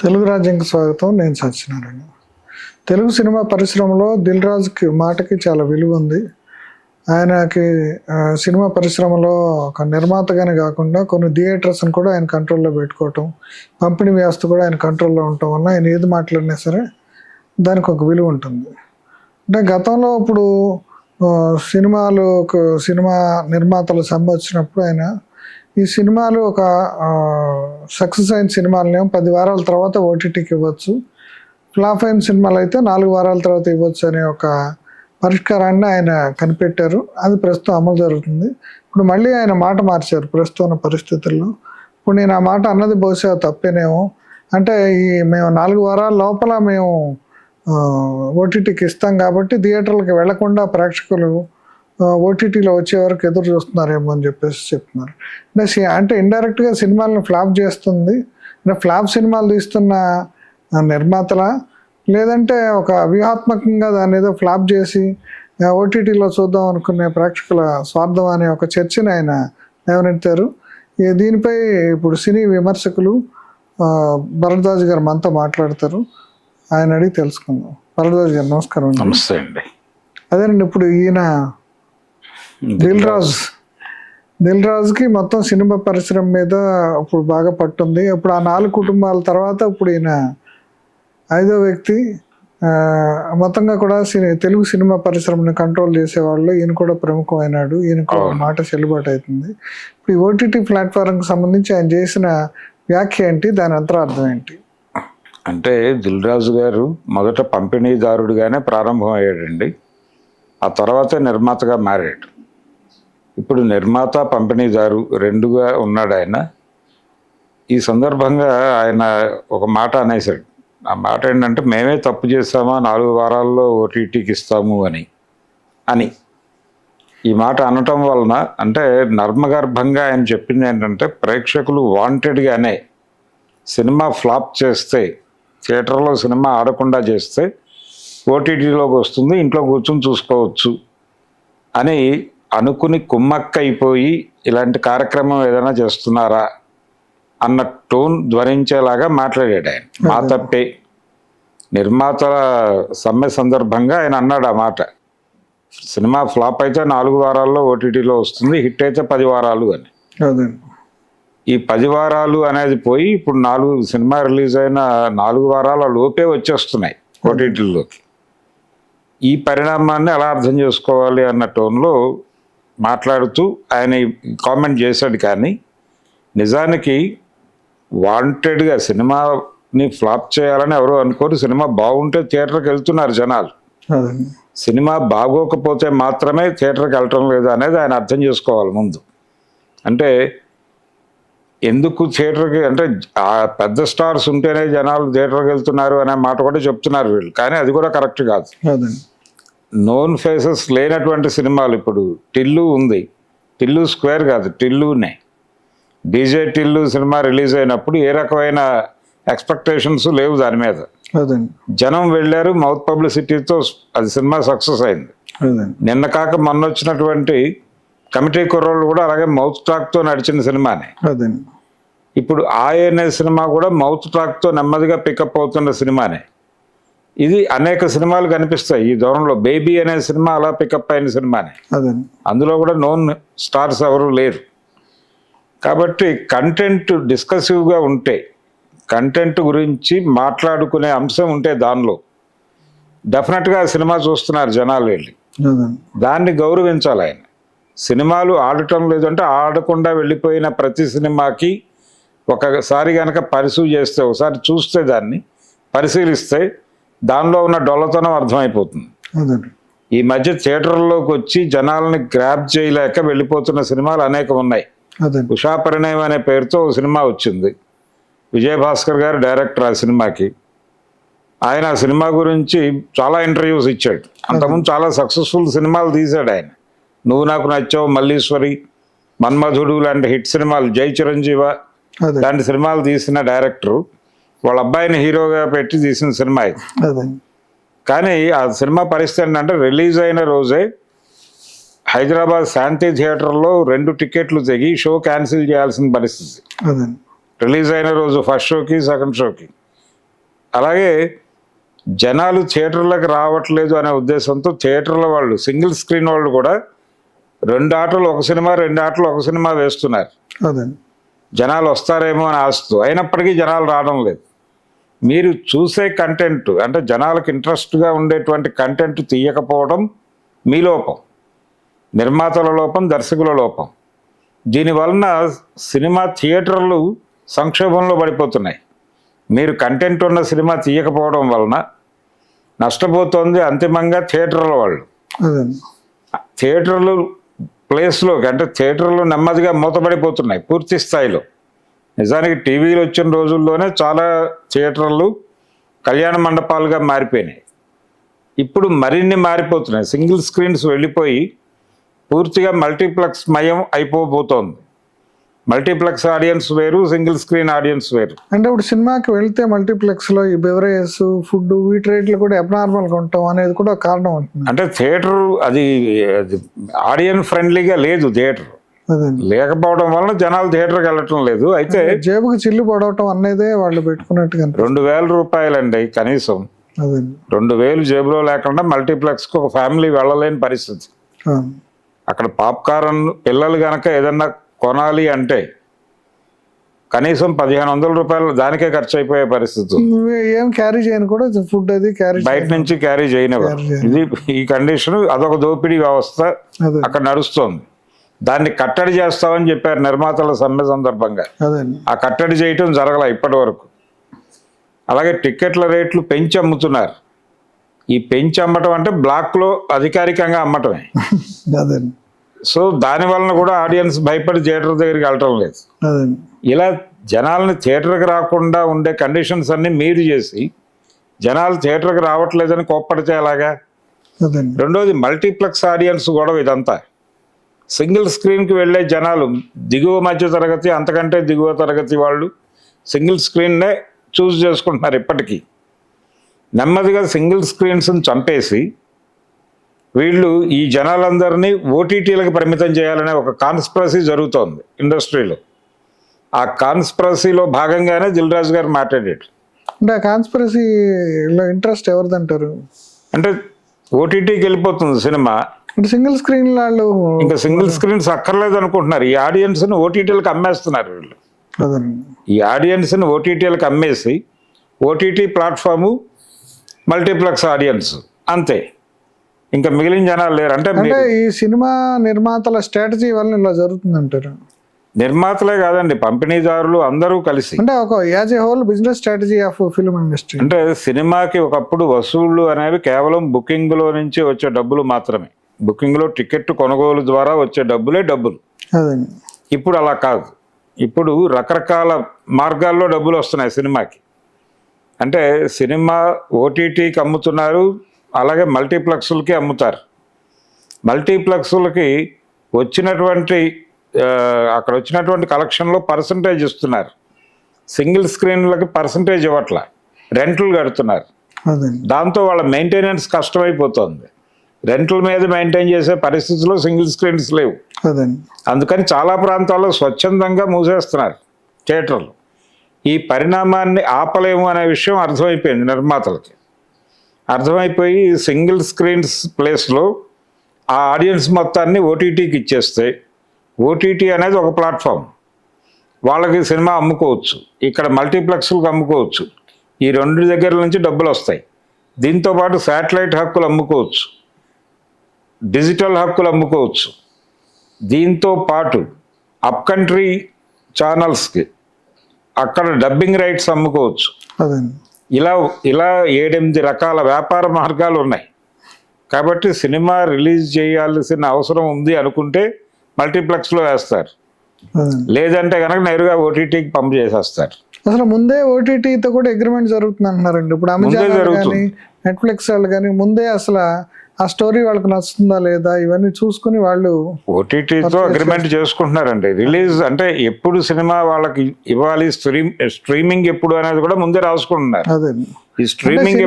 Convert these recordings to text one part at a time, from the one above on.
తెలుగు రాజ్యంకి స్వాగతం. నేను సత్యనారాయణ. తెలుగు సినిమా పరిశ్రమలో దిల్ రాజుకి మాటకి చాలా విలువ ఉంది. ఆయనకి సినిమా పరిశ్రమలో ఒక నిర్మాతగానే కాకుండా కొన్ని థియేటర్స్ని కూడా ఆయన కంట్రోల్లో పెట్టుకోవటం, పంపిణీ వ్యవస్థ కూడా ఆయన కంట్రోల్లో ఉండటం వల్ల ఆయన ఏది మాట్లాడినా సరే దానికి ఒక విలువ ఉంటుంది. అంటే గతంలో ఇప్పుడు సినిమా నిర్మాతలు సంబంధించినప్పుడు ఆయన ఈ సినిమాలు ఒక సక్సెస్ అయిన సినిమాలనేమో 10 వారాల తర్వాత ఓటీటీకి ఇవ్వచ్చు, ఫ్లాప్ అయిన సినిమాలు అయితే 4 వారాల తర్వాత ఇవ్వచ్చు అనే ఒక పరిష్కారాన్ని ఆయన కనిపెట్టారు. అది ప్రస్తుతం అమలు జరుగుతుంది. ఇప్పుడు మళ్ళీ ఆయన మాట మార్చారు ప్రస్తుతం ఉన్న పరిస్థితుల్లో. ఇప్పుడు నేను ఆ మాట అన్నది బహుశా తప్పేనేమో. అంటే మేము 4 వారాల లోపల మేము ఓటీటీకి ఇస్తాం కాబట్టి థియేటర్లకు వెళ్లకుండా ప్రేక్షకులు ఓటీటీలో వచ్చే వరకు ఎదురు చూస్తున్నారేమో అని చెప్పేసి చెప్తున్నారు. అంటే ఇండైరెక్ట్గా సినిమాలను ఫ్లాప్ చేస్తుంది, అంటే ఫ్లాప్ సినిమాలు తీస్తున్న నిర్మాతల, లేదంటే ఒక వ్యూహాత్మకంగా దాన్ని ఏదో ఫ్లాప్ చేసి ఓటీటీలో చూద్దాం అనుకునే ప్రేక్షకుల స్వార్థం అనే ఒక చర్చని ఆయన లేవనెత్తారు. దీనిపై ఇప్పుడు సినీ విమర్శకులు భరద్వాజ్ గారు మనతో మాట్లాడతారు. ఆయన అడిగి తెలుసుకుందాం. భరద్వాజ్ గారు నమస్కారం. నమస్తే అండి. అదేనండి, ఇప్పుడు ఈయన దిల్ రాజుకి మొత్తం సినిమా పరిశ్రమ మీద ఇప్పుడు బాగా పట్టుంది. ఇప్పుడు ఆ 4 కుటుంబాల తర్వాత ఇప్పుడు ఈయన 5వ వ్యక్తి. మొత్తంగా కూడా తెలుగు సినిమా పరిశ్రమని కంట్రోల్ చేసేవాళ్ళు ఈయన కూడా ప్రముఖమైనాడు. ఈయనకు మాట చెల్లుబాటు అవుతుంది. ఇప్పుడు ఈ ఓటీటీ ప్లాట్ఫామ్కి సంబంధించి ఆయన చేసిన వ్యాఖ్య ఏంటి, దాని అంతరార్థం ఏంటి? అంటే దిల్ రాజు గారు మొదట పంపిణీదారుడిగానే ప్రారంభం అయ్యాడండి. ఆ తర్వాత నిర్మాతగా మారాడు. ఇప్పుడు నిర్మాత పంపిణీదారు రెండుగా ఉన్నాడు ఆయన. ఈ సందర్భంగా ఆయన ఒక మాట అనేసాడు. ఆ మాట ఏంటంటే, మేమే తప్పు చేస్తామా 4 వారాల్లో ఓటీటీకి ఇస్తాము అని ఈ మాట అనటం వలన, అంటే నర్మగర్భంగా ఆయన చెప్పింది ఏంటంటే, ప్రేక్షకులు వాంటెడ్గానే సినిమా ఫ్లాప్ చేస్తే, థియేటర్లో సినిమా ఆడకుండా చేస్తే ఓటీటీలోకి వస్తుంది, ఇంట్లో కూర్చొని చూసుకోవచ్చు అని అనుకుని కుమ్మక్కైపోయి ఇలాంటి కార్యక్రమం ఏదైనా చేస్తున్నారా అన్న టోన్ ధ్వనించేలాగా మాట్లాడాడు ఆయన. మా తప్పే, నిర్మాతల సమ్మె సందర్భంగా ఆయన అన్నాడు ఆ మాట. సినిమా ఫ్లాప్ అయితే 4 వారాల్లో ఓటీటీలో వస్తుంది, హిట్ అయితే 10 వారాలు అని. ఈ 10 వారాలు అనేది పోయి ఇప్పుడు సినిమా రిలీజ్ అయిన 4 వారాల లోపే వచ్చేస్తున్నాయి ఓటీటీలోకి. ఈ పరిణామాన్ని ఎలా అర్థం చేసుకోవాలి అన్న టోన్లో మాట్లాడుతూ ఆయన కామెంట్ చేశాడు. కానీ నిజానికి వాంటెడ్గా సినిమాని ఫ్లాప్ చేయాలని ఎవరు అనుకోరు. సినిమా బాగుంటే థియేటర్కి వెళ్తున్నారు జనాలు. సినిమా బాగోకపోతే మాత్రమే థియేటర్కి వెళ్ళటం లేదు అనేది ఆయన అర్థం చేసుకోవాలి ముందు. అంటే ఎందుకు థియేటర్కి, అంటే ఆ పెద్ద స్టార్స్ ఉంటేనే జనాలు థియేటర్కి వెళ్తున్నారు అనే మాట కూడా చెప్తున్నారు వీళ్ళు. కానీ అది కూడా కరెక్ట్ కాదు. నోన్ ఫేసెస్ లేనటువంటి సినిమాలు, ఇప్పుడు టిల్లు ఉంది, టిల్లు స్క్వేర్ కాదు, టిల్లునే, డీజే టిల్లు సినిమా రిలీజ్ అయినప్పుడు ఏ రకమైన ఎక్స్పెక్టేషన్స్ లేవు దాని మీద. జనం వెళ్ళారు, మౌత్ పబ్లిసిటీతో అది సినిమా సక్సెస్ అయింది. నిన్న కాక మొన్న వచ్చినటువంటి కమిటీ కుర్రోళ్ళు కూడా అలాగే మౌత్ టాక్తో నడిచిన సినిమానే. ఇప్పుడు అనే సినిమా కూడా మౌత్ టాక్తో నెమ్మదిగా పికప్ అవుతున్న సినిమానే. ఇది అనేక సినిమాలు కనిపిస్తాయి ఈ దూరంలో. బేబీ అనే సినిమా అలా పికప్ అయిన సినిమానే. అందులో కూడా నోన్ స్టార్స్ ఎవరు లేరు. కాబట్టి కంటెంట్ డిస్కసివ్గా ఉంటే, కంటెంట్ గురించి మాట్లాడుకునే అంశం ఉంటే దానిలో డెఫినెట్గా సినిమా చూస్తున్నారు జనాలు వెళ్ళి. దాన్ని గౌరవించాలి ఆయన. సినిమాలు ఆడటం లేదంటే ఆడకుండా వెళ్ళిపోయిన ప్రతి సినిమాకి ఒకసారి కనుక పరిశీలి చేస్తే, ఒకసారి చూస్తే, దాన్ని పరిశీలిస్తే దానిలో ఉన్న డొల్లతనం అర్థమైపోతుంది. ఈ మధ్య థియేటర్లోకి వచ్చి జనాలని గ్రాప్ చేయలేక వెళ్ళిపోతున్న సినిమాలు అనేకం ఉన్నాయి. ఉషా పరిణయం అనే పేరుతో ఒక సినిమా వచ్చింది. విజయభాస్కర్ గారు డైరెక్టర్ ఆ సినిమాకి. ఆయన ఆ సినిమా గురించి చాలా ఇంటర్వ్యూస్ ఇచ్చాడు. అంతకుముందు చాలా సక్సెస్ఫుల్ సినిమాలు తీశాడు ఆయన. నువ్వు నాకు నచ్చావు, మల్లీశ్వరి, మన్మధుడు లాంటి హిట్ సినిమాలు, జై చిరంజీవ లాంటి సినిమాలు తీసిన డైరెక్టరు వాళ్ళ అబ్బాయిని హీరోగా పెట్టి తీసిన సినిమా ఇది. కానీ ఆ సినిమా పరిస్థితి ఏంటంటే, రిలీజ్ అయిన రోజే హైదరాబాద్ శాంతి థియేటర్లో 2 టికెట్లు తెగి షో క్యాన్సిల్ చేయాల్సిన పరిస్థితి. రిలీజ్ అయిన రోజు ఫస్ట్ షోకి, సెకండ్ షోకి అలాగే జనాలు థియేటర్లకు రావట్లేదు అనే ఉద్దేశంతో థియేటర్ల వాళ్ళు సింగిల్ స్క్రీన్ వాళ్ళు కూడా 2 ఆటలు ఒక సినిమా 2 ఆటలు ఒక సినిమా వేస్తున్నారు. అదండి. జనాలు వస్తారేమో అని ఆశతో, అయినప్పటికీ జనాలు రావడం లేదు. మీరు చూసే కంటెంట్ అంటే జనాలకు ఇంట్రెస్ట్గా ఉండేటువంటి కంటెంట్ తీయకపోవడం మీ లోపం, నిర్మాతల లోపం, దర్శకుల లోపం. దీనివలన సినిమా థియేటర్లు సంక్షోభంలో పడిపోతున్నాయి. మీరు కంటెంట్ ఉన్న సినిమా తీయకపోవడం వలన నష్టపోతుంది అంతిమంగా థియేటర్ల వాళ్ళు. అదండి. థియేటర్లు ప్లేస్లోకి అంటే థియేటర్లు నెమ్మదిగా మూతపడిపోతున్నాయి పూర్తి స్థాయిలో. నిజానికి టీవీలు వచ్చిన రోజుల్లోనే చాలా థియేటర్లు కళ్యాణ మండపాలుగా మారిపోయినాయి. ఇప్పుడు మరిన్ని మారిపోతున్నాయి. సింగిల్ స్క్రీన్స్ వెళ్ళిపోయి పూర్తిగా మల్టీప్లెక్స్ మయం అయిపోబోతోంది. మల్టీప్లెక్స్ ఆడియన్స్ వేరు, సింగిల్ స్క్రీన్ ఆడియన్స్ వేరు. అంటే ఇప్పుడు సినిమాకి వెళ్తే మల్టీప్లెక్స్లో ఈ బెవరేజెస్, ఫుడ్, వీటి రేట్లు కూడా అబ్నార్మల్గా ఉంటాం అనేది కూడా ఒక కారణం ఉంటుంది. అంటే థియేటర్ అది ఆడియన్స్ ఫ్రెండ్లీగా లేదు. థియేటర్ అదండి. లేకపోవడం వలన జనాలు థియేటర్కి వెళ్ళటం లేదు. అయితే జేబుకి చిల్లు పడవటం అనేదే వాళ్ళు పెట్టుకున్నట్టుగా 2,000 రూపాయలండి కనీసం. అదండి. 2,000 జేబులో లేకుండా మల్టీప్లెక్స్కి ఒక ఫ్యామిలీ వెళ్ళలేని పరిస్థితి. అక్కడ పాప్కార్న్ పిల్లలు కనుక ఏదన్నా కొనాలి అంటే కనీసం 1,500 రూపాయలు దానికే ఖర్చు అయిపోయే పరిస్థితి. ఏం క్యారీ చేయను కూడా ఫుడ్ అది క్యారీ బయట నుంచి క్యారీ చేయనివ్వరు. ఇది ఈ కండిషన్, అదొక దోపిడీ వ్యవస్థ అక్కడ నడుస్తోంది. దాన్ని కట్టడి చేస్తామని చెప్పారు నిర్మాతల సమ్మె సందర్భంగా. ఆ కట్టడి చేయటం జరగల ఇప్పటి వరకు. అలాగే టిక్కెట్ల రేట్లు పెంచి అమ్ముతున్నారు. ఈ పెంచి అమ్మటం అంటే బ్లాక్లో అధికారికంగా అమ్మటమే. సో దాని వలన కూడా ఆడియన్స్ భయపడి థియేటర్ దగ్గరికి వెళ్ళటం లేదు. ఇలా జనాలని థియేటర్కి రాకుండా ఉండే కండిషన్స్ అన్ని మీరు చేసి జనాలు థియేటర్కి రావట్లేదని కోప్పడితే ఎలాగా? రెండోది మల్టీప్లెక్స్ ఆడియన్స్ గొడవ ఇదంతా. సింగిల్ స్క్రీన్కి వెళ్ళే జనాలు దిగువ మధ్య తరగతి, అంతకంటే దిగువ తరగతి వాళ్ళు సింగిల్ స్క్రీన్నే చూస్ చేసుకుంటున్నారు. ఇప్పటికీ నెమ్మదిగా సింగిల్ స్క్రీన్స్ని చంపేసి వీళ్ళు ఈ జనాలందరినీ ఓటీటీలకు పరిమితం చేయాలనే ఒక కాన్స్పిరసీ జరుగుతోంది ఇండస్ట్రీలో. ఆ కాన్స్పిరసీలో భాగంగానే దిల్ రాజు గారు మాట్లాడాడు. అంటే ఆ కాన్స్పిరసీలో ఇంట్రెస్ట్ ఎవరిదంటారు? అంటే ఓటీటీకి వెళ్ళిపోతుంది సినిమా, సింగిల్ స్క్రీన్ వాళ్ళు ఇంకా సింగిల్ స్క్రీన్స్ అక్కర్లేదు అనుకుంటున్నారు. ఈ ఆడియన్స్ని ఓటీటీలకు అమ్మేస్తున్నారు వీళ్ళు. ఈ ఆడియన్స్ని ఓటీటీలకు అమ్మేసి ఓటీటీ ప్లాట్ఫాము, మల్టీప్లెక్స్ ఆడియన్స్, అంతే. ఇంకా మిగిలిన జనాలు లేరు. అంటే ఈ సినిమా నిర్మాతల స్ట్రాటజీ వల్ల ఇలా జరుగుతుంది అంటారు? నిర్మాతలే కాదండి, పంపిణీదారులు అందరూ కలిసి, అంటే ఒక as a whole business strategy of film industry. అంటే సినిమాకి ఒకప్పుడు వసూళ్లు అనేవి కేవలం బుకింగ్లో నుంచి వచ్చే డబ్బులు మాత్రమే. బుకింగ్లో టికెట్ కొనుగోలు ద్వారా వచ్చే డబ్బులే డబ్బులు. ఇప్పుడు అలా కాదు. ఇప్పుడు రకరకాల మార్గాల్లో డబ్బులు వస్తున్నాయి సినిమాకి. అంటే సినిమా ఓటీటీకి అమ్ముతున్నారు, అలాగే మల్టీప్లెక్స్లకి అమ్ముతారు. మల్టీప్లెక్స్లకి వచ్చినటువంటి అక్కడ వచ్చినటువంటి కలెక్షన్లో పర్సంటేజ్ ఇస్తున్నారు. సింగిల్ స్క్రీన్లకి పర్సంటేజ్ ఇవ్వట్ల, రెంట్లు కడుతున్నారు. దాంతో వాళ్ళ మెయింటెనెన్స్ కష్టమైపోతుంది. రెంట్ల మీద మెయింటైన్ చేసే పరిస్థితుల్లో సింగిల్ స్క్రీన్స్ లేవు. అందుకని చాలా ప్రాంతాల్లో స్వచ్ఛందంగా మూసేస్తున్నారు థియేటర్లు. ఈ పరిణామాన్ని ఆపలేము అనే విషయం అర్థమైపోయింది నిర్మాతలకి. అర్థమైపోయి సింగిల్ స్క్రీన్స్ ప్లేస్లో ఆ ఆడియన్స్ మొత్తాన్ని ఓటీటీకి ఇచ్చేస్తే, ఓటీటీ అనేది ఒక ప్లాట్ఫామ్, వాళ్ళకి సినిమా అమ్ముకోవచ్చు, ఇక్కడ మల్టీప్లెక్స్లకు అమ్ముకోవచ్చు. ఈ రెండు దగ్గర నుంచి డబ్బులు వస్తాయి. దీంతోపాటు శాటిలైట్ హక్కులు అమ్ముకోవచ్చు, డిజిటల్ హక్కులు అమ్ముకోవచ్చు. దీంతో పాటు అప్ కంట్రీ ఛానల్స్కి అక్కడ డబ్బింగ్ రైట్స్ అమ్ముకోవచ్చు. ఇలా 7-8 రకాల వ్యాపార మార్గాలు ఉన్నాయి. కాబట్టి సినిమా రిలీజ్ చేయాల్సిన అవసరం ఉంది అనుకుంటే మల్టీప్లెక్స్లో వేస్తారు, లేదంటే కనుక నేరుగా ఓటీటీకి పంప్ చేసేస్తారు. అసలు ముందే ఓటీటీతో కూడా అగ్రిమెంట్ జరుగుతుంది అంటున్నారండి. ఇప్పుడు అమెజాన్ కానీ నెట్ఫ్లిక్స్ వాళ్ళు కానీ ముందే అసలు ఆ స్టోరీ వాళ్ళకి నచ్చుతుందా లేదా ఇవన్నీ చూసుకుని వాళ్ళు ఓటీటీతో అగ్రిమెంట్ చేసుకుంటున్నారండి. రిలీజ్ అంటే ఎప్పుడు సినిమా వాళ్ళకి ఇవ్వాలి, స్ట్రీమింగ్ ఎప్పుడు అనేది కూడా ముందే రాసుకుంటున్నారు. అదే ఈ స్ట్రీమింగ్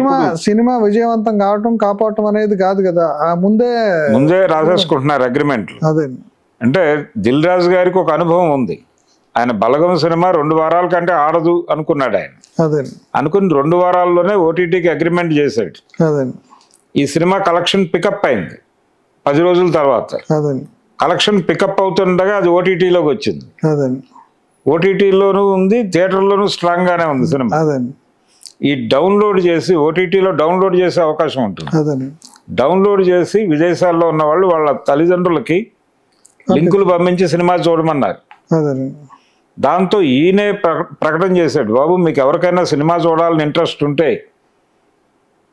సినిమా విజయవంతం కావటం కాపాడటం అనేది కాదు కదా, ముందే రాసేసుకుంటున్నారు అగ్రిమెంట్లు. అదే అంటే దిల్ రాజు గారికి ఒక అనుభవం ఉంది. ఆయన బలగం సినిమా 2 వారాల కంటే ఆడదు అనుకున్నాడు ఆయన. అదండి అనుకుని 2 వారాల్లోనే ఓటీటీకి అగ్రిమెంట్ చేశాడు. అదండి ఈ సినిమా కలెక్షన్ పికప్ అయింది 10 రోజుల తర్వాత. అదండి కలెక్షన్ పికప్ అవుతుండగా అది ఓటీటీలోకి వచ్చింది. అదండి ఓటీటీలోనూ ఉంది, థియేటర్లోనూ స్ట్రాంగ్గానే ఉంది సినిమా. అదండి ఈ డౌన్లోడ్ చేసి ఓటీటీలో డౌన్లోడ్ చేసే అవకాశం ఉంటుంది. అదండి డౌన్లోడ్ చేసి విదేశాల్లో ఉన్న వాళ్ళు వాళ్ళ తల్లిదండ్రులకి లింకులు పంపించి సినిమా చూడమన్నారు. అదండి దాంతో ఈయనే ప్రకటన చేశాడు, బాబు మీకు ఎవరికైనా సినిమా చూడాలని ఇంట్రెస్ట్ ఉంటే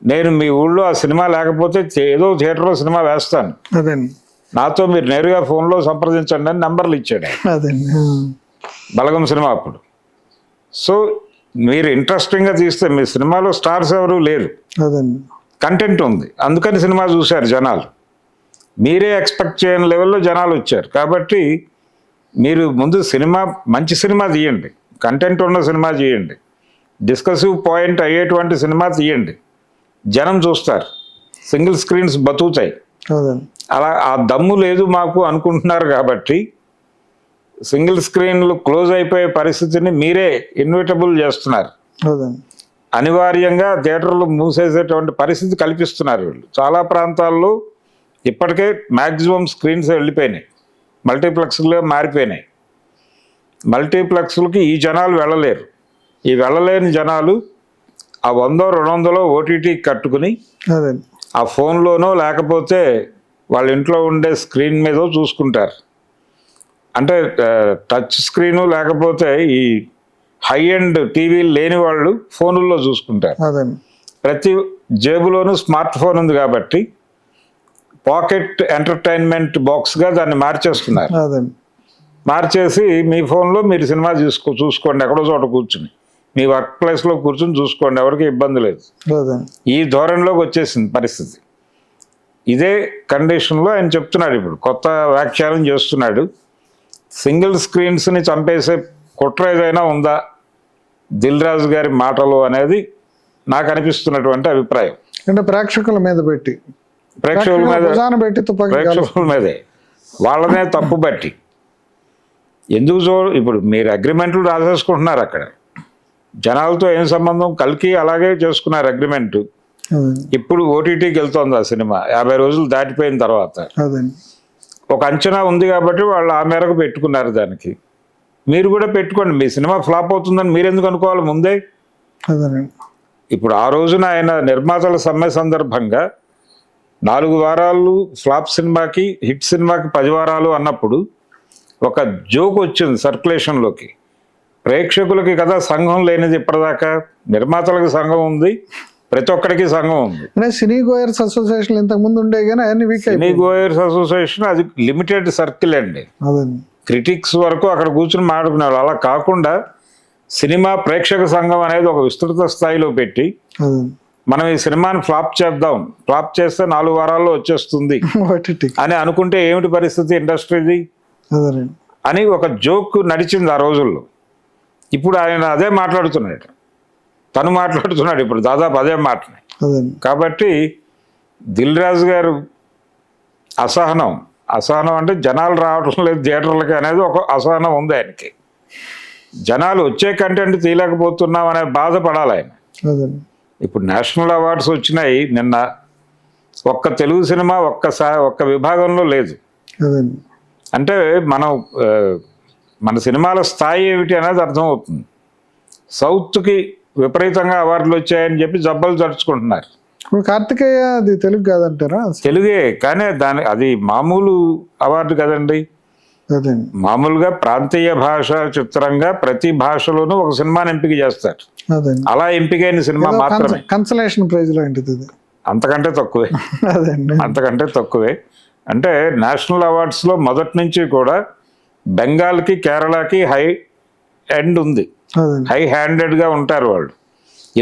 నేను మీ ఊళ్ళో ఆ సినిమా లేకపోతే ఏదో థియేటర్లో సినిమా వేస్తాను, అదండి నాతో మీరు నేరుగా ఫోన్లో సంప్రదించండి అని నంబర్లు ఇచ్చాడు ఆయన. అదండి బలగం సినిమా అప్పుడు. సో మీరు ఇంట్రెస్టింగ్గా తీస్తే మీ సినిమాలో స్టార్స్ ఎవరు లేరు, అదండి కంటెంట్ ఉంది, అందుకని సినిమా చూశారు జనాలు. మీరే ఎక్స్పెక్ట్ చేయని లెవెల్లో జనాలు వచ్చారు. కాబట్టి మీరు ముందు సినిమా మంచి సినిమా తీయండి, కంటెంట్ ఉన్న సినిమా తీయండి, డిస్కసివ్ పాయింట్ అయ్యేటువంటి సినిమా తీయండి, జనం చూస్తారు, సింగిల్ స్క్రీన్స్ బతుకుతాయి. అదండి అలా ఆ దమ్ము లేదు మాకు అనుకుంటున్నారు కాబట్టి సింగిల్ స్క్రీన్లు క్లోజ్ అయిపోయే పరిస్థితిని మీరే ఇన్విటబుల్ చేస్తున్నారు. అదండి అనివార్యంగా థియేటర్లు మూసేసేటువంటి పరిస్థితి కల్పిస్తున్నారు వీళ్ళు. చాలా ప్రాంతాల్లో ఇప్పటికే మ్యాక్సిమం స్క్రీన్స్ వెళ్ళిపోయినాయి, మల్టీప్లెక్స్లో మారిపోయినాయి. మల్టీప్లెక్స్లకి ఈ జనాలు వెళ్ళలేరు. ఈ వెళ్ళలేని జనాలు ఆ 100-200 ఓటీటీకి కట్టుకుని అదండి ఆ ఫోన్లోనో లేకపోతే వాళ్ళ ఇంట్లో ఉండే స్క్రీన్ మీదో చూసుకుంటారు. అంటే టచ్ స్క్రీను లేకపోతే ఈ హై ఎండ్ టీవీలు లేని వాళ్ళు ఫోనుల్లో చూసుకుంటారు. అదండి ప్రతి జేబులోనూ స్మార్ట్ ఫోన్ ఉంది కాబట్టి పాకెట్ ఎంటర్టైన్మెంట్ బాక్స్గా దాన్ని మార్చేస్తున్నారు. అదండి మార్చేసి మీ ఫోన్లో మీరు సినిమా చూసుకోండి, ఎక్కడో చోట కూర్చుని మీ వర్క్ ప్లేస్లో కూర్చుని చూసుకోండి, ఎవరికి ఇబ్బంది లేదు. అదండి ఈ ధోరణిలోకి వచ్చేసింది పరిస్థితి. ఇదే కండిషన్లో ఆయన చెప్తున్నాడు, ఇప్పుడు కొత్త వ్యాఖ్యానం చేస్తున్నాడు, సింగిల్ స్క్రీన్స్ని చంపేసే కుట్ర ఏదైనా ఉందా దిల్ రాజు గారి మాటలు అనేది నాకు అనిపిస్తున్నటువంటి అభిప్రాయం. అంటే ప్రేక్షకుల మీద పెట్టి ప్రేక్షకుల పెట్టి ప్రేక్షకుల మీదే వాళ్ళనే తప్పు బట్టి ఎందుకు ఇప్పుడు మీరు అగ్రిమెంట్లు రాసేసుకుంటున్నారు, అక్కడ జనాలతో ఏం సంబంధం, కల్కి అలాగే చేసుకున్నారు అగ్రిమెంటు. ఇప్పుడు ఓటీటీకి వెళ్తోంది ఆ సినిమా 50 రోజులు దాటిపోయిన తర్వాత. ఒక అంచనా ఉంది కాబట్టి వాళ్ళు ఆ మేరకు పెట్టుకున్నారు. దానికి మీరు కూడా పెట్టుకోండి, మీ సినిమా ఫ్లాప్ అవుతుందని మీరు ఎందుకు అనుకోవాలి ముందే. ఇప్పుడు ఆ రోజున ఆయన నిర్మాతల సమ్మె సందర్భంగా 4 వారాలు ఫ్లాప్ సినిమాకి హిట్ సినిమాకి 10 వారాలు అన్నప్పుడు ఒక జోక్ వచ్చింది సర్క్యులేషన్లోకి, ప్రేక్షకులకి కదా సంఘం లేనిది ఇప్పటిదాకా, నిర్మాతలకు సంఘం ఉంది, ప్రతి ఒక్కరికి సంఘం ఉంది. సినీ గోయర్స్ అసోసియేషన్ ఇంతకు ముందు ఉండే కానీ సినీ గోయర్స్ అసోసియేషన్ అది లిమిటెడ్ సర్కిల్ అండి, క్రిటిక్స్ వరకు అక్కడ కూర్చుని మాట్లాడుకునేవాళ్ళు. అలా కాకుండా సినిమా ప్రేక్షక సంఘం అనేది ఒక విస్తృత స్థాయిలో పెట్టి మనం ఈ సినిమాని ఫ్లాప్ చేద్దాం, ఫ్లాప్ చేస్తే 4 వారాల్లో వచ్చేస్తుంది అని అనుకుంటే ఏమిటి పరిస్థితి ఇండస్ట్రీది అని ఒక జోక్ నడిచింది ఆ రోజుల్లో. ఇప్పుడు ఆయన అదే మాట్లాడుతున్నాడు, తను మాట్లాడుతున్నాడు ఇప్పుడు దాదాపు అదే మాటని. కాబట్టి దిల్ రాజు గారు అసహనం అంటే జనాలు రావటం లేదు థియేటర్లకి అనేది ఒక అసహనం ఉంది ఆయనకి. జనాలు వచ్చే కంటెంట్ తీయలేకపోతున్నాం అనే బాధపడాలి ఆయన. ఇప్పుడు నేషనల్ అవార్డ్స్ వచ్చినాయి నిన్న, ఒక్క తెలుగు సినిమా ఒక్క విభాగంలో లేదు. అంటే మన సినిమాల స్థాయి ఏమిటి అనేది అర్థమవుతుంది. సౌత్కి విపరీతంగా అవార్డులు వచ్చాయని చెప్పి జబ్బలు జరుచుకుంటున్నారు. కార్తికేయ అది తెలుగు కాదంటారా? తెలుగే, కానీ అది మామూలు అవార్డు కదండి. మామూలుగా ప్రాంతీయ భాష చిత్రంగా ప్రతి భాషలోనూ ఒక సినిమాని ఎంపిక చేస్తారు. అలా ఎంపికైన సినిమా మాత్రమే కన్సలేషన్ ప్రైజ్ లో అంతకంటే తక్కువే. అంతకంటే తక్కువే. అంటే నేషనల్ అవార్డ్స్లో మొదటి నుంచి కూడా బెంగాల్కి కేరళకి హై ఎండ్ ఉంది, హై హ్యాండెడ్గా ఉంటారు వాళ్ళు.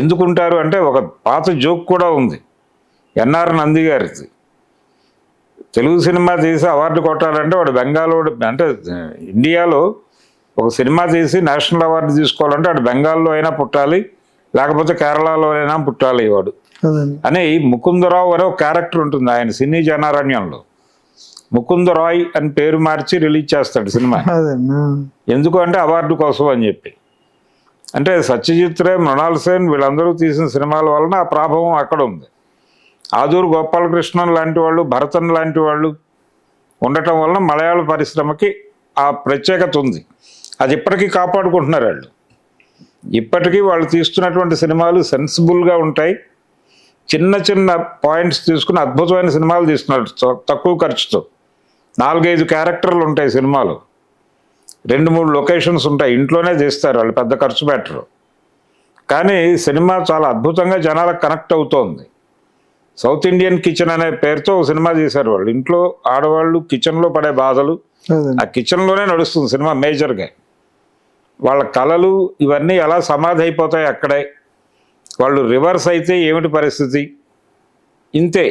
ఎందుకుంటారు అంటే ఒక పాత జోక్ కూడా ఉంది ఎన్ఆర్ నంది గారిది. తెలుగు సినిమా తీసి అవార్డు కొట్టాలంటే వాడు బెంగాల్ అంటే ఇండియాలో ఒక సినిమా తీసి నేషనల్ అవార్డు తీసుకోవాలంటే వాడు బెంగాల్లో అయినా పుట్టాలి, లేకపోతే కేరళలో అయినా పుట్టాలి వాడు అని. ముకుందరావు అనే ఒక క్యారెక్టర్ ఉంటుంది ఆయన సినీ జనారణ్యంలో. ముకుంద రాయ్ అని పేరు మార్చి రిలీజ్ చేస్తాడు సినిమా. ఎందుకు అంటే అవార్డు కోసం అని చెప్పి. అంటే సత్యజిత్ రే, మృణాల్ సేన్ వీళ్ళందరూ తీసిన సినిమాల వలన ఆ ప్రభావం అక్కడ ఉంది. ఆదూరు గోపాలకృష్ణన్ లాంటి వాళ్ళు, భరతన్ లాంటి వాళ్ళు ఉండటం వలన మలయాళ పరిశ్రమకి ఆ ప్రత్యేకత ఉంది. అది ఇప్పటికీ కాపాడుకుంటున్నారు వాళ్ళు. ఇప్పటికీ వాళ్ళు తీస్తున్నటువంటి సినిమాలు సెన్సిబుల్గా ఉంటాయి. చిన్న చిన్న పాయింట్స్ తీసుకుని అద్భుతమైన సినిమాలు తీస్తున్నారు తక్కువ ఖర్చుతో. 4-5 క్యారెక్టర్లు ఉంటాయి సినిమాలు, 2-3 లొకేషన్స్ ఉంటాయి, ఇంట్లోనే తీస్తారు వాళ్ళు, పెద్ద ఖర్చు పెట్టరు. కానీ సినిమా చాలా అద్భుతంగా జనాలకు కనెక్ట్ అవుతోంది. సౌత్ ఇండియన్ కిచెన్ అనే పేరుతో ఒక సినిమా తీశారు వాళ్ళు. ఇంట్లో ఆడవాళ్ళు కిచెన్లో పడే బాధలు, ఆ కిచెన్లోనే నడుస్తుంది సినిమా మేజర్గా. వాళ్ళ కళలు ఇవన్నీ ఎలా సమాధి అయిపోతాయి అక్కడే. వాళ్ళు రివర్స్ అయితే ఏమిటి పరిస్థితి, ఇంతే.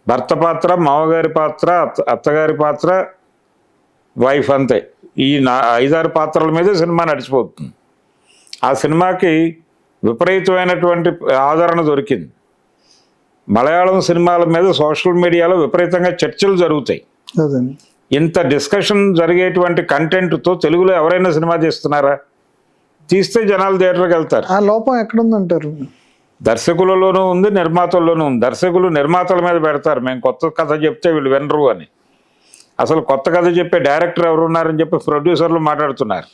భర్త పాత్ర, మామగారి పాత్ర, అత్తగారి పాత్ర, వైఫ్, అంతే. ఈ 5-6 పాత్రల మీదే సినిమా నడిచిపోతుంది. ఆ సినిమాకి విపరీతమైనటువంటి ఆదరణ దొరికింది. మలయాళం సినిమాల మీద సోషల్ మీడియాలో విపరీతంగా చర్చలు జరుగుతాయి. ఇంత డిస్కషన్ జరిగేటువంటి కంటెంట్తో తెలుగులో ఎవరైనా సినిమా తీస్తున్నారా? తీస్తే జనాలు థియేటర్కి వెళ్తారు. ఆ లోపం ఎక్కడుందంటారు? దర్శకులలోనూ ఉంది, నిర్మాతల్లోనూ ఉంది. దర్శకులు నిర్మాతల మీద పెడతారు, మేము కొత్త కథ చెప్తే వీళ్ళు వినరు అని. అసలు కొత్త కథ చెప్పే డైరెక్టర్ ఎవరు ఉన్నారని చెప్పి ప్రొడ్యూసర్లు మాట్లాడుతున్నారు.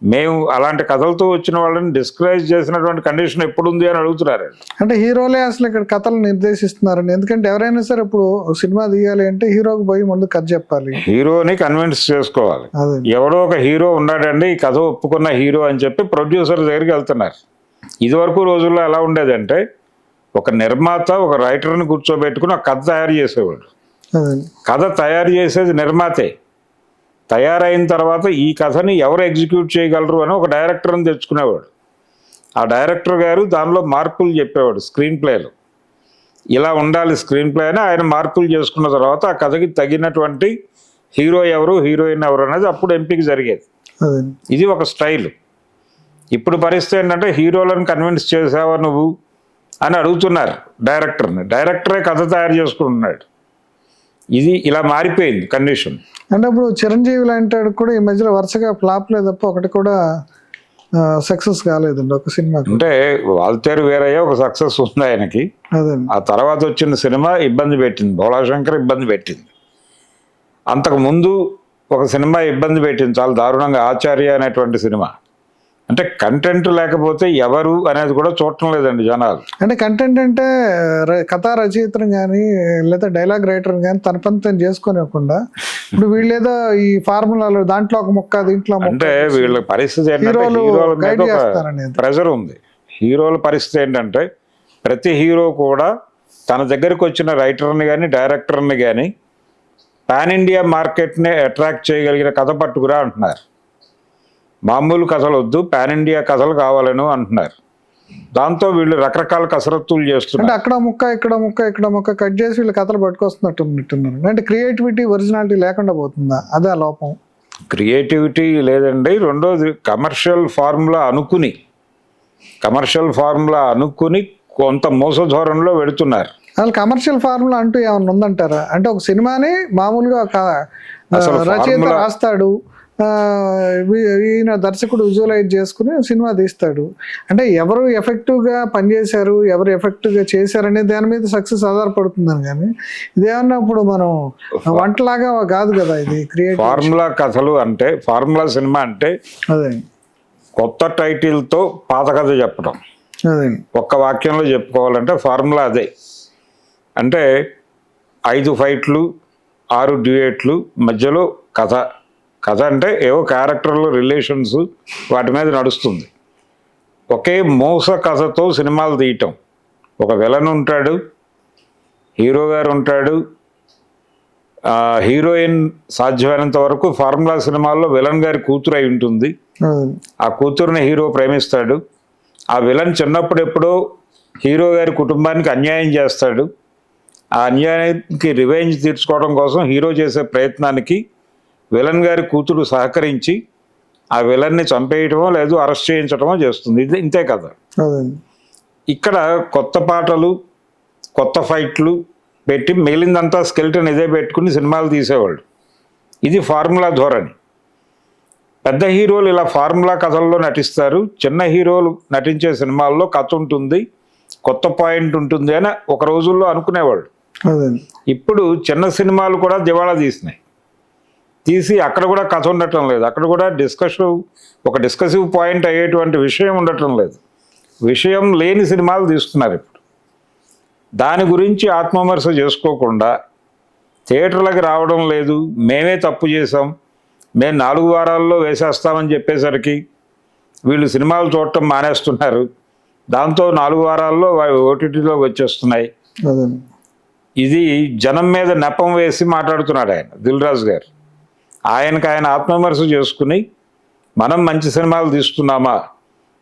మేము అలాంటి కథలతో వచ్చిన వాళ్ళని డిస్కరేజ్ చేసినటువంటి కండిషన్ ఎప్పుడుంది అని అడుగుతున్నారు. అంటే హీరోలే అసలు ఇక్కడ కథలు నిర్దేశిస్తున్నారండి. ఎందుకంటే ఎవరైనా సరే ఇప్పుడు సినిమా తీయాలి అంటే హీరోకి పోయి ముందు కథ చెప్పాలి, హీరోని కన్విన్స్ చేసుకోవాలి. ఎవడో ఒక హీరో ఉన్నాడండి ఈ కథ ఒప్పుకున్న హీరో అని చెప్పి ప్రొడ్యూసర్ దగ్గరికి వెళ్తున్నారు. ఇదివరకు రోజుల్లో ఎలా ఉండేదంటే ఒక నిర్మాత ఒక రైటర్ని కూర్చోబెట్టుకుని ఒక కథ తయారు చేసేవాడు. కథ తయారు చేసేది నిర్మాతే. తయారైన తర్వాత ఈ కథని ఎవరు ఎగ్జిక్యూట్ చేయగలరు అని ఒక డైరెక్టర్ని తెచ్చుకునేవాడు. ఆ డైరెక్టర్ గారు దానిలో మార్పులు చెప్పేవాడు. స్క్రీన్ ప్లేలో ఇలా ఉండాలి స్క్రీన్ ప్లే అని ఆయన మార్పులు చేసుకున్న తర్వాత ఆ కథకి తగినటువంటి హీరో ఎవరు, హీరోయిన్ ఎవరు అనేది అప్పుడు ఎంపిక జరిగేది. ఇది ఒక స్టైల్. ఇప్పుడు పరిస్థితి ఏంటంటే హీరోలను కన్విన్స్ చేసావా నువ్వు అని అడుగుతున్నారు డైరెక్టర్ని. డైరెక్టరే కథ తయారు చేసుకుంటున్నాడు. ఇది ఇలా మారిపోయింది కండిషన్. అంటే ఇప్పుడు చిరంజీవి లాంటి కూడా ఈ మధ్యలో వరుసగా ఫ్లాప్లే తప్ప ఒకటి కూడా సక్సెస్ కాలేదండి ఒక సినిమా. అంటే వాల్తేరు వీరయ్య ఒక సక్సెస్ ఉంది ఆయనకి. ఆ తర్వాత వచ్చిన సినిమా ఇబ్బంది పెట్టింది, భోళాశంకర్ ఇబ్బంది పెట్టింది. అంతకు ముందు ఒక సినిమా ఇబ్బంది పెట్టింది చాలా దారుణంగా, ఆచార్య అనేటువంటి సినిమా. అంటే కంటెంట్ లేకపోతే ఎవరు అనేది కూడా చూడటం లేదండి జనాలు. అంటే కంటెంట్ అంటే కథా రచయితను కానీ లేదా డైలాగ్ రైటర్ని కానీ తన పని తను చేసుకోనివ్వకుండా ఇప్పుడు వీళ్ళేదో ఈ ఫార్ములాలు దాంట్లో ఒక మొక్క దీంట్లో అంటే వీళ్ళ పరిస్థితి ఏంటంటే హీరోల మీద ఒక ప్రెజర్ ఉంది. హీరోల పరిస్థితి ఏంటంటే ప్రతి హీరో కూడా తన దగ్గరకు వచ్చిన రైటర్ని కానీ డైరెక్టర్ని కానీ పాన్ ఇండియా మార్కెట్ని అట్రాక్ట్ చేయగలిగిన కథ పట్టుకురా అంటున్నారు. మామూలు కథలు వద్దు, పాన్ ఇండియా కథలు కావాలను అంటున్నారు. దాంతో వీళ్ళు రకరకాల కసరత్తులు చేస్తున్నారు. అక్కడ ముక్క ఇక్కడ ముక్క ఇక్కడ ముక్క కట్ చేసి వీళ్ళు కథలు పట్టుకొస్తున్నట్టున్నారు. అంటే క్రియేటివిటీ ఒరిజినాలిటీ లేకుండా పోతుందా? అదే లోపం. క్రియేటివిటీ లేదండి. రెండోది కమర్షియల్ ఫార్ములా అనుకుని కొంత మోసధోరణిలో వెళుతున్నారు. అసలు కమర్షియల్ ఫార్ములా అంటూ ఏమన్నా ఉందంటారా? అంటే ఒక సినిమాని మామూలుగా రచయిత రాస్తాడు, ఈయన దర్శకుడు విజువలైజ్ చేసుకుని సినిమా తీస్తాడు. అంటే ఎవరు ఎఫెక్టివ్గా పనిచేశారు, ఎవరు ఎఫెక్టివ్గా చేశారనే దాని మీద సక్సెస్ ఆధారపడుతుందని. కానీ ఇదేమన్నా ఇప్పుడు మనం వంటలాగా కాదు కదా ఇది. క్రియేటివ్ ఫార్ములా కథలు అంటే, ఫార్ములా సినిమా అంటే అదే కొత్త టైటిల్తో పాత కథ చెప్పడం. అదే ఒక్క వాక్యంలో చెప్పుకోవాలంటే ఫార్ములా అదే. అంటే 5 ఫైట్లు, 6 డ్యూయెట్లు, మధ్యలో కథ. కథ అంటే ఏవో క్యారెక్టర్లు, రిలేషన్స్, వాటి మీద నడుస్తుంది. ఒకే మోస కథతో సినిమాలు తీయటం. ఒక విలన్ ఉంటాడు, హీరో గారు ఉంటాడు, హీరోయిన్ సాధ్యమైనంత వరకు ఫార్ములా సినిమాల్లో విలన్ గారి కూతురు అయి ఉంటుంది. ఆ కూతురుని హీరో ప్రేమిస్తాడు. ఆ విలన్ చిన్నప్పుడు ఎప్పుడో హీరో గారి కుటుంబానికి అన్యాయం చేస్తాడు. ఆ అన్యాయానికి రివెంజ్ తీర్చుకోవడం కోసం హీరో చేసే ప్రయత్నానికి విలన్ గారి కూతురు సహకరించి ఆ విలన్ని చంపేయటమో లేదు అరెస్ట్ చేయించడమో చేస్తుంది. ఇది ఇంతే కదా. ఇక్కడ కొత్త పాటలు, కొత్త ఫైట్లు పెట్టి మిగిలిందంతా స్కెల్టన్ ఇదే పెట్టుకుని సినిమాలు తీసేవాళ్ళు. ఇది ఫార్ములా ధోరణి. పెద్ద హీరోలు ఇలా ఫార్ములా కథల్లో నటిస్తారు, చిన్న హీరోలు నటించే సినిమాల్లో కథ ఉంటుంది, కొత్త పాయింట్ ఉంటుంది అని ఒక రోజుల్లో అనుకునేవాళ్ళు. అదండి. ఇప్పుడు చిన్న సినిమాలు కూడా దివాళా తీసి అక్కడ కూడా కథ ఉండటం లేదు, అక్కడ కూడా ఒక డిస్కసివ్ పాయింట్ అయ్యేటువంటి విషయం ఉండటం లేదు, విషయం లేని సినిమాలు తీస్తున్నారు ఇప్పుడు. దాని గురించి ఆత్మవిమర్శ చేసుకోకుండా థియేటర్లకు రావడం లేదు, మేమే తప్పు చేసాం, మేము 4 వారాల్లో వేసేస్తామని చెప్పేసరికి వీళ్ళు సినిమాలు చూడటం మానేస్తున్నారు, దాంతో 4 వారాల్లో ఓటీటీలోకి వచ్చేస్తున్నాయి. అదండి. ఇది జనం మీద నెపం వేసి మాట్లాడుతున్నాడు ఆయన దిల్ రాజు గారు. ఆయన ఆత్మవిమర్శ చేసుకుని మనం మంచి సినిమాలు తీస్తున్నామా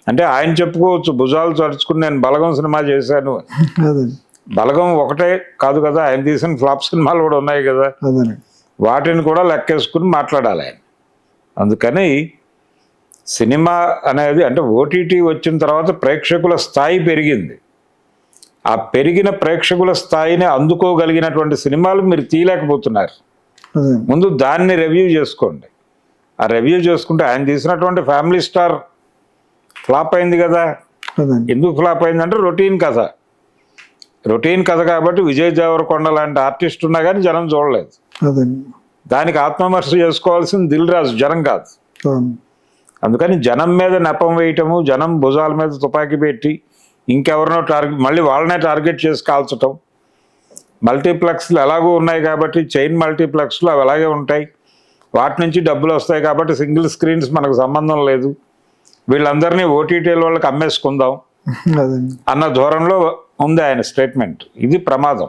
అంటే ఆయన చెప్పుకోవచ్చు, భుజాలు తడుచుకుని నేను బలగం సినిమా చేశాను. అదండి. బలగం ఒకటే కాదు కదా, ఆయన తీసిన ఫ్లాప్ సినిమాలు కూడా ఉన్నాయి కదా, అదండి. వాటిని కూడా లెక్కేసుకుని మాట్లాడాలి ఆయన. అందుకని సినిమా అనేది అంటే ఓటీటీ వచ్చిన తర్వాత ప్రేక్షకుల స్థాయి పెరిగింది. ఆ పెరిగిన ప్రేక్షకుల స్థాయిని అందుకోగలిగినటువంటి సినిమాలు మీరు తీయలేకపోతున్నారు. అదండి. ముందు దాన్ని రివ్యూ చేసుకోండి. ఆ రివ్యూ చేసుకుంటే ఆయన తీసినటువంటి ఫ్యామిలీ స్టార్ ఫ్లాప్ అయింది కదా. అదండి. ఎందుకు ఫ్లాప్ అయిందంటే రొటీన్ కథ కాబట్టి విజయ్ దేవరకొండ లాంటి ఆర్టిస్ట్ ఉన్నా కానీ జనం చూడలేదు. అదండి. దానికి ఆత్మవిమర్శ చేసుకోవాల్సింది దిల్ రాజు, జనం కాదు. అవును. అందుకని జనం మీద నెపం వేయటము, జనం భుజాల మీద తుపాకీ పెట్టి ఇంకెవరినో మళ్ళీ వాళ్ళనే టార్గెట్ చేసి కాల్చటం. మల్టీప్లెక్స్లు ఎలాగూ ఉన్నాయి కాబట్టి, చైన్ మల్టీప్లెక్స్లు అవి అలాగే ఉంటాయి, వాటి నుంచి డబ్బులు వస్తాయి కాబట్టి సింగిల్ స్క్రీన్స్ మనకు సంబంధం లేదు, వీళ్ళందరినీ ఓటీటీల వాళ్ళకి అమ్మేసుకుందాం అదండి. అన్న ధోరణిలో ఉంది ఆయన స్టేట్మెంట్. ఇది ప్రమాదం,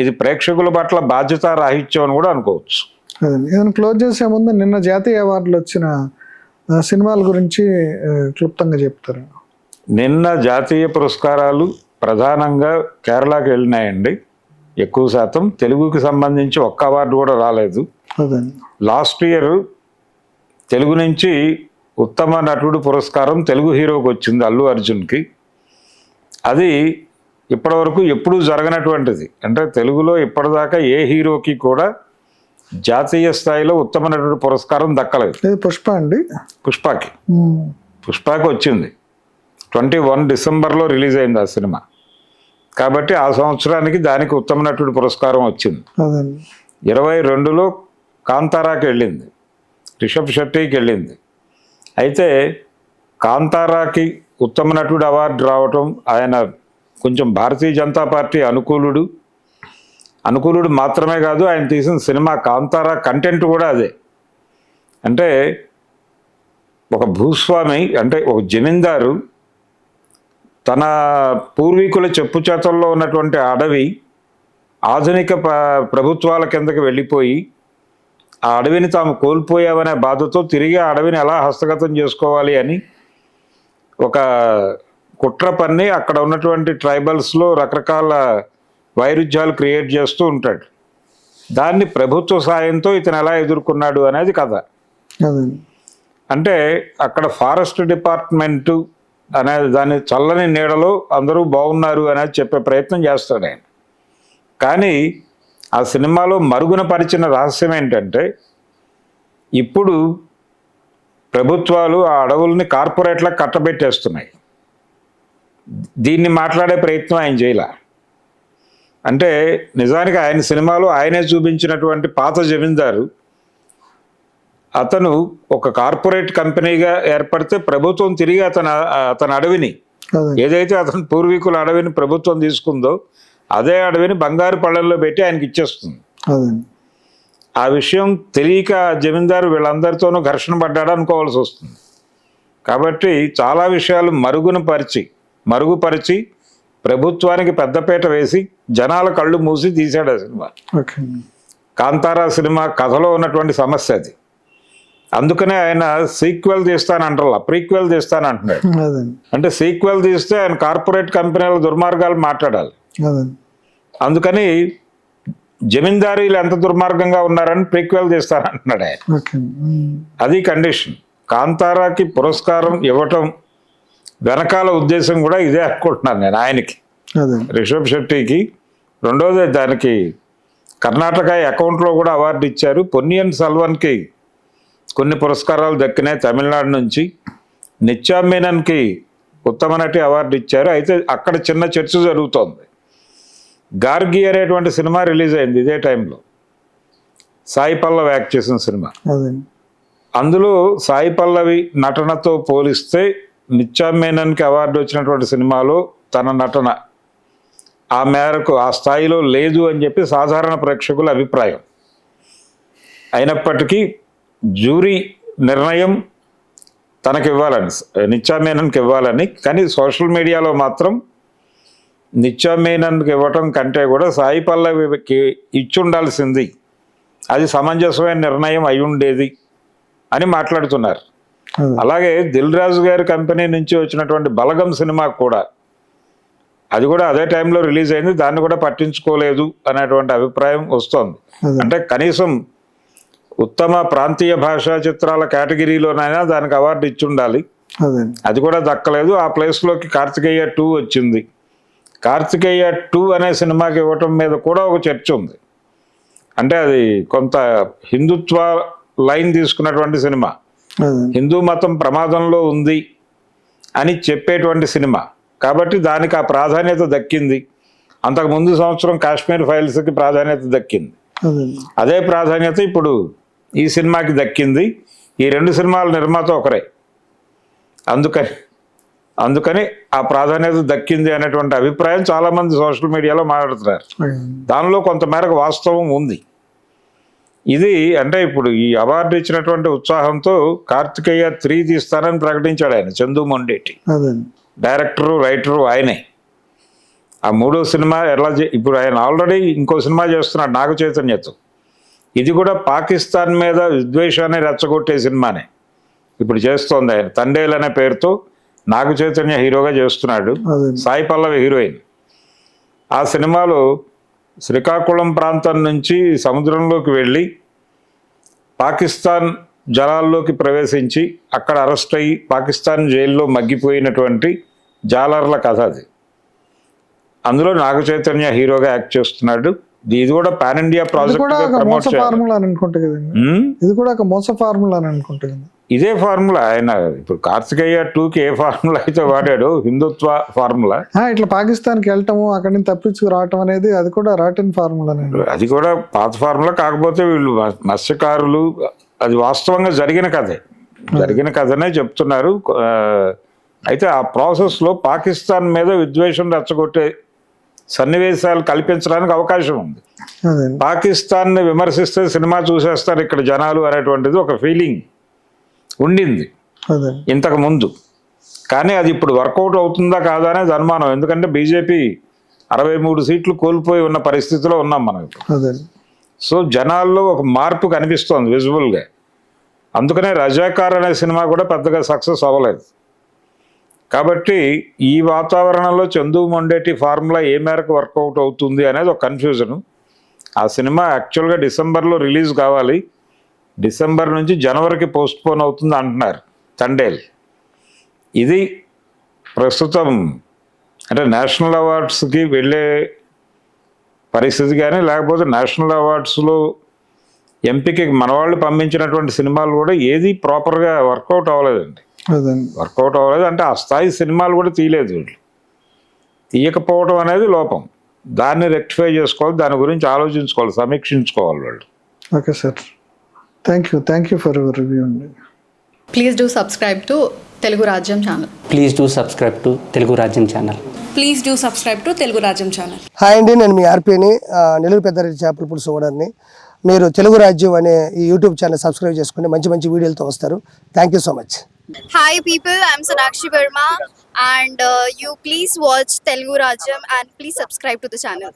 ఇది ప్రేక్షకుల పట్ల బాధ్యత రాహిత్యం అని కూడా అనుకోవచ్చు. అదండి. ఏదైనా క్లోజ్ చేసే ముందు నిన్న జాతీయ అవార్డులు వచ్చిన సినిమాల గురించి క్లుప్తంగా చెప్తారా? నిన్న జాతీయ పురస్కారాలు ప్రధానంగా కేరళకి వెళ్ళినాయండి. ఎక్కువ శాతం తెలుగుకి సంబంధించి ఒక్క అవార్డు కూడా రాలేదు. అదండి. లాస్ట్ ఇయర్ తెలుగు నుంచి ఉత్తమ నటుడు పురస్కారం తెలుగు హీరోకి వచ్చింది, అల్లు అర్జున్కి. అది ఇప్పటివరకు ఎప్పుడూ జరగనటువంటిది. అంటే తెలుగులో ఇప్పటిదాకా ఏ హీరోకి కూడా జాతీయ స్థాయిలో ఉత్తమ నటుడు పురస్కారం దక్కలేదు. పుష్ప అండి. పుష్పకి వచ్చింది. 21 డిసెంబర్లో రిలీజ్ అయింది ఆ సినిమా, కాబట్టి ఆ సంవత్సరానికి దానికి ఉత్తమ నటుడు పురస్కారం వచ్చింది. 22లో కాంతారాకి వెళ్ళింది, రిషబ్ శెట్టికి వెళ్ళింది. అయితే కాంతారాకి ఉత్తమ నటుడు అవార్డు రావటం, ఆయన కొంచెం భారతీయ జనతా పార్టీ అనుకూలుడు మాత్రమే కాదు, ఆయన తీసిన సినిమా కాంతారా కంటెంట్ కూడా అదే. అంటే ఒక భూస్వామి, అంటే ఒక జమీందారు తన పూర్వీకుల చెప్పు చేతల్లో ఉన్నటువంటి అడవి ఆధునిక ప్రభుత్వాల కిందకి వెళ్ళిపోయి ఆ అడవిని తాము కోల్పోయామనే బాధతో తిరిగి ఆ అడవిని ఎలా హస్తగతం చేసుకోవాలి అని ఒక కుట్ర పన్ని అక్కడ ఉన్నటువంటి ట్రైబల్స్లో రకరకాల వైరుధ్యాలు క్రియేట్ చేస్తూ ఉంటాడు. దాన్ని ప్రభుత్వ సాయంతో ఇతను ఎలా ఎదుర్కొన్నాడు అనేది కథ. అంటే అక్కడ ఫారెస్ట్ డిపార్ట్మెంటు అనేది దాని చల్లని నీడలో అందరూ బాగున్నారు అనేది చెప్పే ప్రయత్నం చేస్తాడు ఆయన. కానీ ఆ సినిమాలో మరుగున పరిచిన రహస్యం ఏంటంటే, ఇప్పుడు ప్రభుత్వాలు ఆ అడవుల్ని కార్పొరేట్లకు కట్టబెట్టేస్తున్నాయి. దీన్ని మాట్లాడే ప్రయత్నం ఆయన చేయలే. అంటే నిజానికి ఆయన సినిమాలో ఆయనే చూపించినటువంటి పాత జమీందారు, అతను ఒక కార్పొరేట్ కంపెనీగా ఏర్పడితే ప్రభుత్వం తిరిగి అతని అడవిని, ఏదైతే అతని పూర్వీకుల అడవిని ప్రభుత్వం తీసుకుందో అదే అడవిని బంగారు పళ్ళల్లో పెట్టి ఆయనకి ఇచ్చేస్తుంది. ఆ విషయం తెలియక జమీందారు వీళ్ళందరితోనూ ఘర్షణ పడ్డాడు అనుకోవాల్సి వస్తుంది. కాబట్టి చాలా విషయాలు మరుగుపరిచి ప్రభుత్వానికి పెద్దపీట వేసి జనాల కళ్ళు మూసి తీశాడు ఆ సినిమా. కాంతారా సినిమా కథలో ఉన్నటువంటి సమస్య అది. అందుకనే ఆయన సీక్వెల్ తీస్తానంటారా, ప్రీక్వెల్ తీస్తానంటున్నాడు. అంటే సీక్వెల్ తీస్తే ఆయన కార్పొరేట్ కంపెనీల దుర్మార్గాలు మాట్లాడాలి. అందుకని జమీందారీలు ఎంత దుర్మార్గంగా ఉన్నారని ప్రీక్వెల్ తీస్తానంటున్నాడు ఆయన. అది కండిషన్. కాంతారాకి పురస్కారం ఇవ్వటం వెనకాల ఉద్దేశం కూడా ఇదే అనుకుంటున్నాను నేను. ఆయనకి, రిషబ్ శెట్టికి, రెండోది దానికి కర్ణాటక అకౌంట్లో కూడా అవార్డు ఇచ్చారు. పొన్నియిన్ సెల్వన్కి కొన్ని పురస్కారాలు దక్కినాయి. తమిళనాడు నుంచి నిత్యా మేనన్కి ఉత్తమ నటి అవార్డు ఇచ్చారు. అయితే అక్కడ చిన్న చర్చ జరుగుతోంది. గార్గి అనేటువంటి సినిమా రిలీజ్ అయింది ఇదే టైంలో, సాయి పల్లవి యాక్ట్ చేసిన సినిమా. అదే అందులో సాయి పల్లవి నటనతో పోలిస్తే నిత్యా మేనన్కి అవార్డు వచ్చినటువంటి సినిమాలో తన నటన ఆ మేరకు ఆ స్థాయిలో లేదు అని చెప్పి సాధారణ ప్రేక్షకుల అభిప్రాయం. అయినప్పటికీ జ్యూరీ నిర్ణయం తనకి ఇవ్వాలని, నిత్యా మేనన్కి ఇవ్వాలని, కానీ సోషల్ మీడియాలో మాత్రం నిత్యా మేనన్కి ఇవ్వటం కంటే కూడా సాయి పల్లవికి ఇచ్చుండాల్సింది, అది సమంజసమైన నిర్ణయం అయి ఉండేది అని మాట్లాడుతున్నారు. అలాగే దిల్ రాజు గారి కంపెనీ నుంచి వచ్చినటువంటి బలగం సినిమా కూడా, అది కూడా అదే టైంలో రిలీజ్ అయింది, దాన్ని కూడా పట్టించుకోలేదు అనేటువంటి అభిప్రాయం వస్తోంది. అంటే కనీసం ఉత్తమ ప్రాంతీయ భాషా చిత్రాల కేటగిరీలోనైనా దానికి అవార్డు ఇచ్చి ఉండాలి, అది కూడా దక్కలేదు. ఆ ప్లేస్లోకి కార్తికేయ 2 వచ్చింది. కార్తికేయ 2 అనే సినిమాకి ఇవ్వటం మీద కూడా ఒక చర్చ ఉంది. అంటే అది కొంత హిందుత్వ లైన్ తీసుకున్నటువంటి సినిమా, హిందూ మతం ప్రమాదంలో ఉంది అని చెప్పేటువంటి సినిమా కాబట్టి దానికి ఆ ప్రాధాన్యత దక్కింది. అంతకు ముందు సంవత్సరం కాశ్మీర్ ఫైల్స్కి ప్రాధాన్యత దక్కింది, అదే ప్రాధాన్యత ఇప్పుడు ఈ సినిమాకి దక్కింది. ఈ 2 సినిమాల నిర్మాత ఒకరే, అందుకని ఆ ప్రాధాన్యత దక్కింది అనేటువంటి అభిప్రాయం చాలామంది సోషల్ మీడియాలో మాట్లాడుతున్నారు. దానిలో కొంతమేరకు వాస్తవం ఉంది. ఇది అంటే ఇప్పుడు ఈ అవార్డు ఇచ్చినటువంటి ఉత్సాహంతో కార్తికేయ 3 తీస్తానని ప్రకటించాడు ఆయన, చందు మొండేటి. డైరెక్టరు రైటరు ఆయనే. ఆ 3వ సినిమా ఇప్పుడు ఆయన ఆల్రెడీ ఇంకో సినిమా చేస్తున్నాడు నాగ చైతన్యతో. ఇది కూడా పాకిస్తాన్ మీద విద్వేషాన్ని రెచ్చగొట్టే సినిమానే ఇప్పుడు చేస్తోంది ఆయన. తండేల్ అనే పేరుతో నాగ చైతన్య హీరోగా చేస్తున్నాడు, సాయి పల్లవి హీరోయిన్. ఆ సినిమాలో శ్రీకాకుళం ప్రాంతం నుంచి సముద్రంలోకి వెళ్ళి పాకిస్తాన్ జలాల్లోకి ప్రవేశించి అక్కడ అరెస్ట్ అయ్యి పాకిస్తాన్ జైల్లో మగ్గిపోయినటువంటి జాలర్ల కథ అది. అందులో నాగ చైతన్య హీరోగా యాక్ట్ చేస్తున్నాడు. ఇది కూడా పాన్ ఇండియా ప్రాజెక్ట్. ఇదే ఫార్ములా ఆయన ఇప్పుడు కార్తికేయ 2కి ఏ ఫార్ములా అయితే వాడాడో, హిందుత్వ ఫార్ములా. ఇట్లా పాకిస్తాన్కి వెళ్ళటము, అక్కడి నుంచి తప్పించుకు రావటం అనేది అది కూడా రాటిన్ ఫార్ములా. అది కూడా పాత ఫార్ములా. కాకపోతే వీళ్ళు మత్స్యకారులు, అది వాస్తవంగా జరిగిన కథనే చెప్తున్నారు. అయితే ఆ ప్రాసెస్లో పాకిస్తాన్ మీద విద్వేషం రెచ్చగొట్టే సన్నివేశాలు కల్పించడానికి అవకాశం ఉంది. పాకిస్తాన్ని విమర్శిస్తే సినిమా చూసేస్తారు ఇక్కడ జనాలు అనేటువంటిది ఒక ఫీలింగ్ ఉండింది ఇంతకు ముందు. కానీ అది ఇప్పుడు వర్కౌట్ అవుతుందా కాదా అనేది అనుమానం. ఎందుకంటే బీజేపీ 63 సీట్లు కోల్పోయి ఉన్న పరిస్థితిలో ఉన్నాం మనం ఇప్పుడు. సో జనాల్లో ఒక మార్పు కనిపిస్తోంది విజువల్గా. అందుకనే రజాకార్ అనే సినిమా కూడా పెద్దగా సక్సెస్ అవ్వలేదు. కాబట్టి ఈ వాతావరణంలో చందు మొండేటి ఫార్ములా ఏ మేరకు వర్కౌట్ అవుతుంది అనేది ఒక కన్ఫ్యూజను. ఆ సినిమా యాక్చువల్గా డిసెంబర్లో రిలీజ్ కావాలి, డిసెంబర్ నుంచి జనవరికి పోస్ట్పోన్ అవుతుంది అంటున్నారు తండేల్. ఇది ప్రస్తుతం అంటే నేషనల్ అవార్డ్స్కి వెళ్ళే పరిస్థితి కానీ, లేకపోతే నేషనల్ అవార్డ్స్లో ఎంపిక మన వాళ్ళు పంపించినటువంటి సినిమాలు కూడా ఏది ప్రాపర్గా వర్కౌట్ అవ్వలేదండి. అంటే ఆ స్థాయి సినిమాలు కూడా తీయలేదు వీళ్ళు. తీయకపోవడం అనేది లోపం. దాన్ని రెక్టిఫై చేసుకోవాలి, దాని గురించి ఆలోచించుకోవాలి, సమీక్షించుకోవాలి వాళ్ళు. Okay sir, thank you for your review అండి. Please do subscribe to Telugu Rajyam channel. Please do subscribe to Telugu Rajyam channel. Please do subscribe to Telugu Rajyam channel. Hi అండి, నేను మీ ఆర్పీని, నెల్లూరు పెద్దారెడ్డి చేపల పులుసు ఓనర్ని. మీరు తెలుగు రాజ్యం అనే ఈ యూట్యూబ్ ఛానల్ సబ్స్క్రైబ్ చేసుకుని మంచి మంచి వీడియోలతో వస్తారు. Thank you so much. Hi people, I'm Sonakshi Verma and you please watch Telugu Rajyam and please subscribe to the channel.